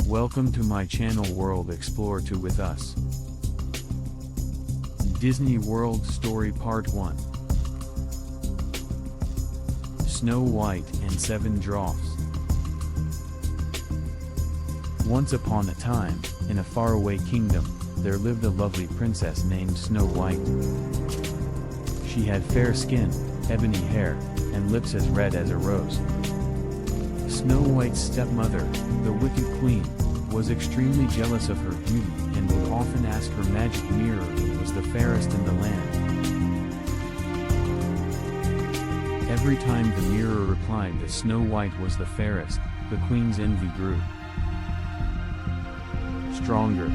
Welcome to my channel World Explore 2 with us. Disney World Story Part 1. Snow White and Seven Dwarfs. Once upon a time, in a faraway kingdom, there lived a lovely princess named Snow White. She had fair skin, ebony hair, and lips as red as a rose. Snow White's stepmother, the wicked queen, was extremely jealous of her beauty and would often ask her magic mirror who was the fairest in the land. Every time the mirror replied that Snow White was the fairest, the queen's envy grew stronger.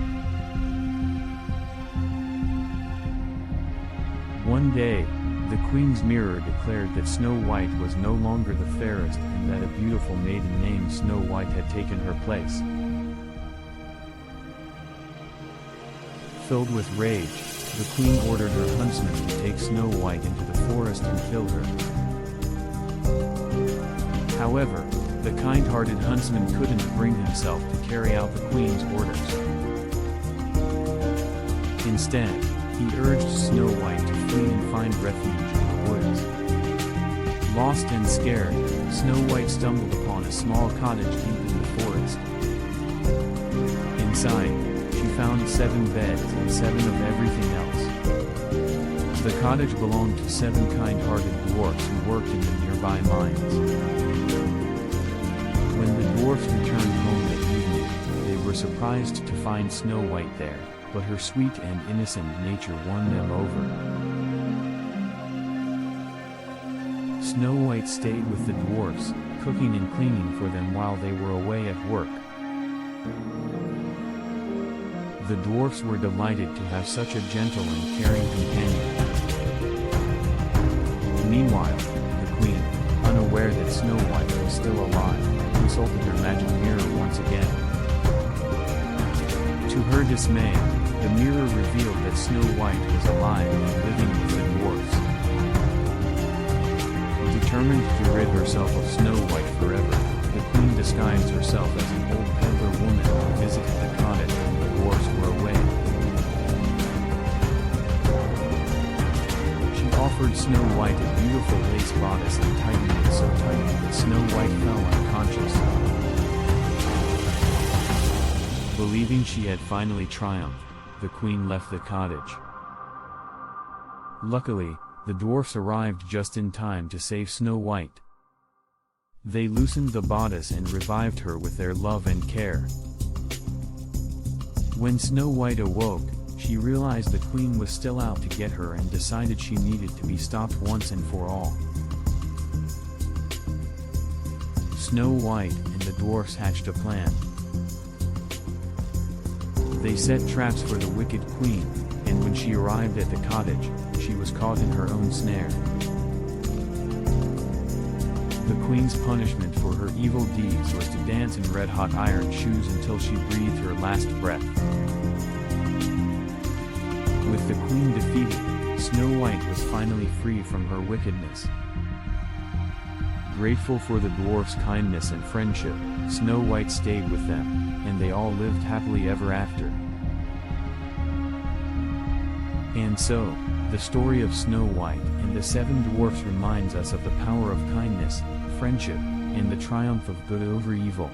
One day, the queen's mirror declared that Snow White was no longer the fairest and that a beautiful maiden named Snow White had taken her place. Filled with rage, the queen ordered her huntsman to take Snow White into the forest and kill her. However, the kind-hearted huntsman couldn't bring himself to carry out the queen's orders. Instead, he urged Snow White to flee and find refuge in the woods. Lost and scared, Snow White stumbled upon a small cottage deep in the forest. Inside, she found 7 beds and 7 of everything else. The cottage belonged to 7 kind-hearted dwarfs who worked in the nearby mines. When the dwarfs returned home that evening, they were surprised to find Snow White there, but her sweet and innocent nature won them over. Snow White stayed with the dwarfs, cooking and cleaning for them while they were away at work. The dwarfs were delighted to have such a gentle and caring companion. Meanwhile, the queen, unaware that Snow White was still alive, consulted her magic mirror once again. To her dismay, the mirror revealed that Snow White was alive and living with the dwarfs. Determined to rid herself of Snow White forever, the queen disguised herself as an old peddler woman who visited the cottage when the dwarfs were away. She offered Snow White a beautiful lace bodice and tightened it so tightly that Snow White fell unconscious. Believing she had finally triumphed, the queen left the cottage. Luckily, the dwarfs arrived just in time to save Snow White. They loosened the bodice and revived her with their love and care. When Snow White awoke, she realized the queen was still out to get her and decided she needed to be stopped once and for all. Snow White and the dwarfs hatched a plan. They set traps for the wicked queen, and when she arrived at the cottage, she was caught in her own snare. The queen's punishment for her evil deeds was to dance in red-hot iron shoes until she breathed her last breath. With the queen defeated, Snow White was finally free from her wickedness. Grateful for the dwarfs' kindness and friendship, Snow White stayed with them, and they all lived happily ever after. And so, the story of Snow White and the 7 dwarfs reminds us of the power of kindness, friendship, and the triumph of good over evil.